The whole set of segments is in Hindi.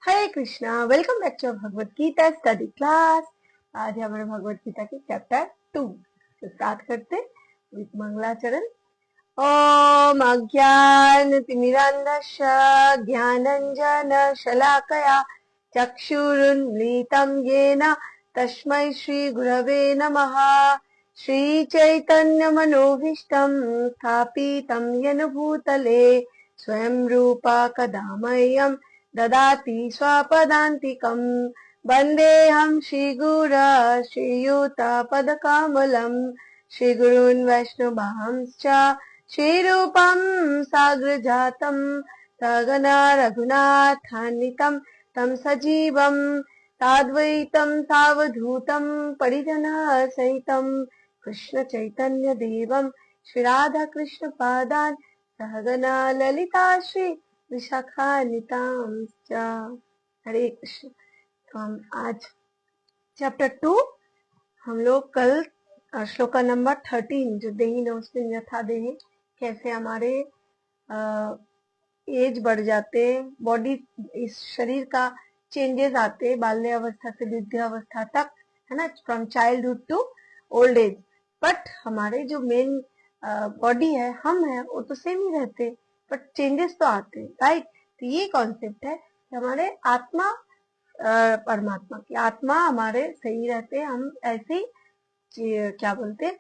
Hare Krishna. Welcome back to Bhagavad Gita study class. आज हमारे भगवत गीता के चैप्टर 2 से स्टार्ट करते विद मंगलाचरण। ओम अज्ञानतिमिरान्धस्य ज्ञानञ्जन शलाकया चक्षुरुन्मीलितं येन तस्मै श्रीगुरवे नमः। श्रीचैतन्यमनोभीष्टं स्थापितं येन भूतले स्वयं रूपा कदा मह्यं ददाति स्वपदान्तिकम्। वन्देऽहं श्रीगुरा श्रीयुतपदकमलम् श्रीगुरून् वैष्णवांश्च श्रीरूपं साग्रजातं सगना रघुनाथान्वितं तं सजीवं साद्वैतं सावधूतं परिजनः सहितं कृष्ण चैतन्य देवं श्री राधा कृष्ण पादान् सहगना ललिता श्री विशाखान्वितांश्च। हरे कृष्ण। तो हम आज चैप्टर 2 हम लोग कल श्लोका नंबर 13 जो देही नमस्ते यथा देहे, कैसे हमारे एज बढ़ जाते, बॉडी इस शरीर का चेंजेस आते बाल्य अवस्था से वृद्धावस्था तक, है ना, from childhood to old age. But हमारे जो मेन बॉडी है, हम है, वो तो सेम ही रहते, बट चेंजेस तो आते, राइट। तो ये कॉन्सेप्ट है कि हमारे आत्मा परमात्मा की आत्मा हमारे सही रहते, हम ऐसे ही क्या बोलते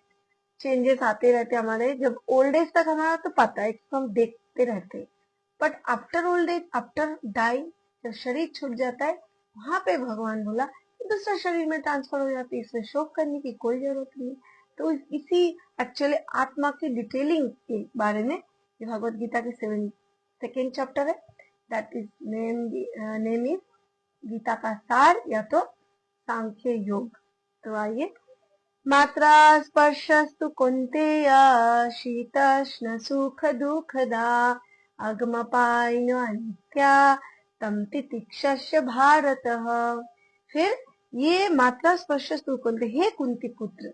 चेंजेस आते रहते हमारे। जब ओल्ड एज तक हमारा तो पता है कि हम देखते रहते, but after old age, after die, जब शरीर छूट जाता है, वहां पे भगवान बोला कि दूसरा शरीर में ट्रांसफर हो जाती है, इसमें शोक करने की कोई जरूरत नहीं। तो इसी एक्चुअली आत्मा की डिटेलिंग के बारे में ये भगवत गीता के सेकेंड चैप्टर है। That is name is Gita का सार या तो सांख्य योग। तो आइए, मात्रा स्पर्शस्तु कौन्तेय शीतोष्ण सुख दुःखदा आगमपायिनो अनित्या तम तितिक्षस्य भारतः। फिर ये मात्रा स्पर्शस्तु कौन्तेय, हे कुंती पुत्र,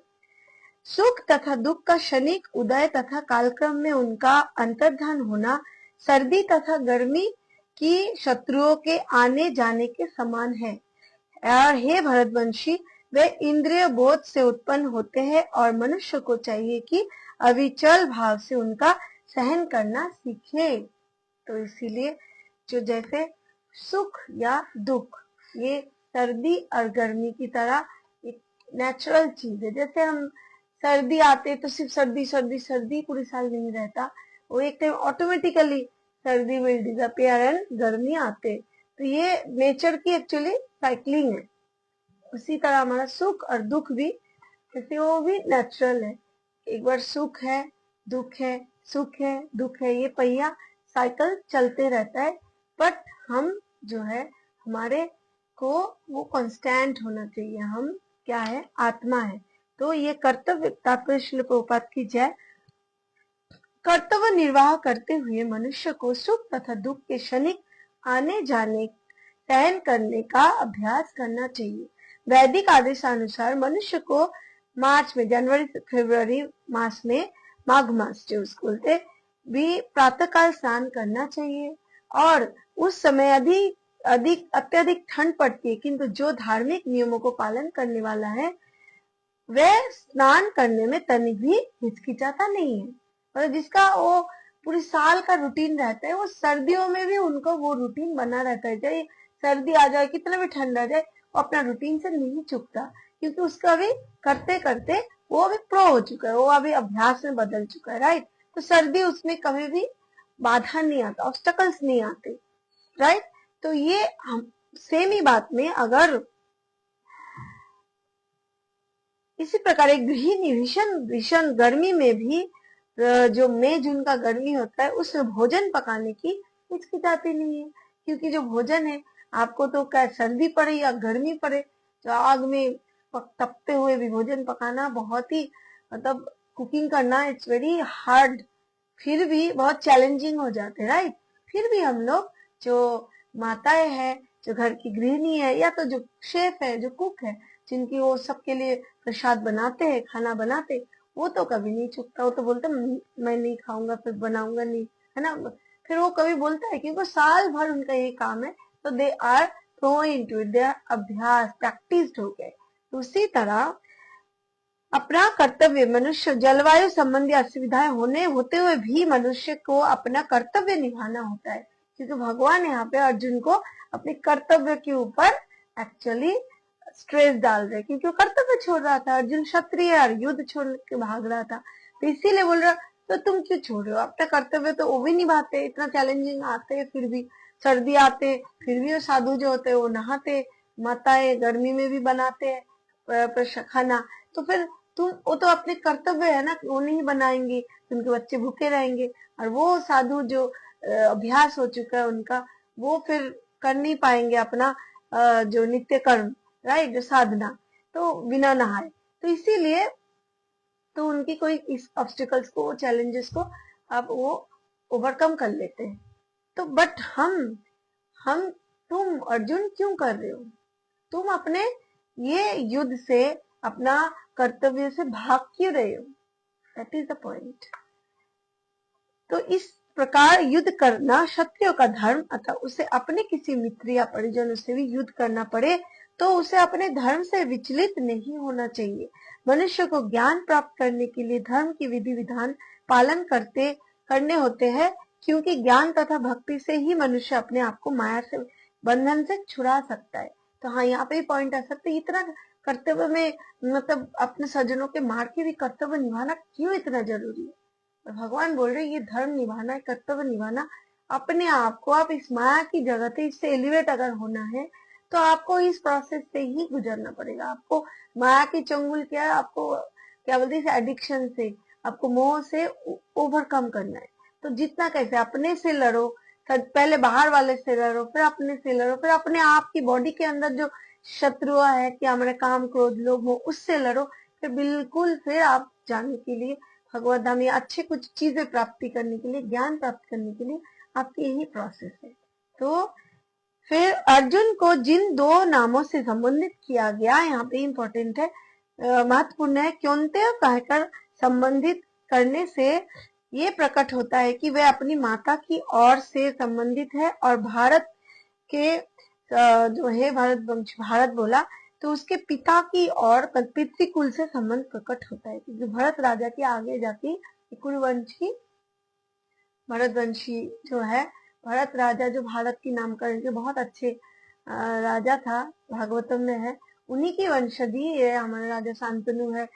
सुख तथा दुख का क्षणिक उदय तथा कालक्रम में उनका अंतर्धान होना सर्दी तथा गर्मी की शत्रुओं के आने जाने के समान है। और हे भरतवंशी, वे इंद्रिय बोध से उत्पन्न होते हैं और मनुष्य को चाहिए कि अविचल भाव से उनका सहन करना सीखे। तो इसीलिए जो जैसे सुख या दुख, ये सर्दी और गर्मी की तरह एक नेचुरल चीज है। जैसे हम सर्दी आते तो सिर्फ सर्दी सर्दी सर्दी पूरे साल नहीं रहता, वो एक टाइम ऑटोमेटिकली सर्दी विल डिसअपियर एंड गर्मी आते। तो ये नेचर की एक्चुअली साइक्लिंग है। उसी तरह हमारा सुख और दुख भी, जैसे वो भी नेचुरल है। एक बार सुख है, दुख है, सुख है, दुख है, ये पहिया साइकिल चलते रहता है। बट हम जो है, हमारे को वो कांस्टेंट होना चाहिए। हम क्या है, आत्मा है। तो ये कर्तव्य, तात्पर्य श्रील प्रभुपाद की जय। कर्तव्य निर्वाह करते हुए मनुष्य को सुख तथा दुख के क्षणिक आने जाने सहन करने का अभ्यास करना चाहिए। वैदिक आदेशानुसार मनुष्य को मार्च में, जनवरी फरवरी मास में, माघ मास जो उसको बोलते, भी प्रातःकाल स्नान करना चाहिए। और उस समय अत्यधिक ठंड पड़ती है, किंतु जो धार्मिक नियमों को पालन करने वाला है वह स्नान करने में तनिक भी हिचकिचाता नहीं है। मतलब जिसका वो पूरी साल का रूटीन रहता है, वो सर्दियों में भी उनको वो रूटीन बना रहता है। चाहे सर्दी आ जाए, कितना भी ठंड आ जाए, वो अपना रूटीन से नहीं चूकता, क्योंकि उसका अभी करते करते वो अभी प्रो हो चुका है, वो अभी अभ्यास में बदल चुका है, राइट। तो सर्दी उसमें कभी भी बाधा नहीं आता, ऑब्स्टकल्स नहीं आते, राइट। तो ये हम सेम ही बात में अगर इसी प्रकार एक गृहिणी भीषण भीषण गर्मी में भी, जो मई जून का गर्मी होता है, उसमें भोजन पकाने की हिचकिचाती नहीं है। क्योंकि जो भोजन है, आपको तो क्या सर्दी पड़े या गर्मी पड़े, जो आग में तपते हुए भी भोजन पकाना बहुत ही, मतलब कुकिंग करना इट्स वेरी हार्ड, फिर भी बहुत चैलेंजिंग हो जाते हैं, राइट। फिर भी हम लोग जो माताएं हैं, जो घर की गृहिणी है, या तो जो शेफ है, जो कुक है, जिनकी वो सबके लिए प्रसाद बनाते हैं, खाना बनाते, वो तो कभी नहीं चुकता। वो तो बोलता मैं नहीं खाऊंगा, फिर बनाऊंगा नहीं, है ना। फिर वो कभी बोलता है, क्योंकि साल भर उनका ये काम है तो they are throw into it, they are अभ्यास प्रैक्टिस्ड हो गए। तो उसी तरह अपना कर्तव्य मनुष्य, जलवायु संबंधी असुविधाएं होते हुए भी मनुष्य को अपना कर्तव्य निभाना होता है, क्योंकि भगवान यहाँ पे अर्जुन को अपने कर्तव्य के ऊपर एक्चुअली स्ट्रेस डाल रहे, क्योंकि वो कर्तव्य छोड़ रहा था। अर्जुन क्षत्रिय और युद्ध छोड़ के भाग रहा था, तो इसीलिए बोल रहा तो तुम क्यों छोड़ रहे हो अपना कर्तव्य? तो वो भी निभाते, इतना चैलेंजिंग आते फिर भी, सर्दी आते फिर भी वो साधु जो होते वो नहाते, माताएं गर्मी में भी बनाते खाना, तो फिर तुम, वो तो अपने कर्तव्य है ना, वो नहीं बनाएंगे तो उनके बच्चे भूखे रहेंगे। और वो साधु जो अभ्यास हो चुका है उनका, वो फिर कर नहीं पाएंगे अपना जो नित्य कर्म, राइट, जो साधना, तो बिना नहाए। तो इसीलिए तो उनकी कोई इस ऑब्स्टिकल्स को, चैलेंजेस को अब वो ओवरकम कर लेते हैं। तो बट हम तुम अर्जुन क्यों कर रहे हो? तुम अपने ये युद्ध से, अपना कर्तव्य से भाग क्यों रहे हो? That is the point. तो इस प्रकार युद्ध करना क्षत्रियो का धर्म, अतः उसे अपने किसी मित्र या परिजन से भी युद्ध करना पड़े तो उसे अपने धर्म से विचलित नहीं होना चाहिए। मनुष्य को ज्ञान प्राप्त करने के लिए धर्म की विधि विधान पालन करने होते हैं, क्योंकि ज्ञान तथा भक्ति से ही मनुष्य अपने आप को माया से, बंधन से छुड़ा सकता है। तो हाँ, यहाँ पे पॉइंट आ सकता है, इतना कर्तव्य में, मतलब अपने सज्जनों के मार के भी कर्तव्य निभाना क्यों इतना जरूरी है? और भगवान बोल रहे ये धर्म निभाना है, कर्तव्य निभाना, अपने आप को, आप इस माया की जगत है, इससे एलिवेट अगर होना है तो आपको इस प्रोसेस से ही गुजरना पड़ेगा। आपको माया की चंगुल, क्या है, आपको क्या बोलते हैं, एडिक्शन से, आपको मोह से ओवरकम करना है। तो जितना कैसे अपने से लड़ो, पहले बाहर वाले से लड़ो, फिर अपने से लड़ो, फिर अपने आप की बॉडी के अंदर जो शत्रु है कि हमारे काम क्रोध लोभ मोह, उससे लड़ो, फिर बिल्कुल फिर आप जाने के लिए भगवत धाम, या अच्छे कुछ चीजें प्राप्ति करने के लिए, ज्ञान प्राप्त करने के लिए आपकी यही प्रोसेस है। तो फिर अर्जुन को जिन दो नामों से संबोधित किया गया, यहाँ पे इंपॉर्टेंट है, महत्वपूर्ण है, क्योंते कहकर संबंधित करने से ये प्रकट होता है कि वह अपनी माता की ओर से संबंधित है, और भारत के जो है भारत बोला तो उसके पिता की और पितृकुल से संबंध प्रकट होता है, क्योंकि भरत राजा के आगे जाके कुरुवंशी, भरतवंशी जो है, भरत राजा जो भारत की नामकरण के बहुत अच्छे राजा था, भागवतम में है, उन्हीं की वंशज ही ये हमारा राजा शांतनु है,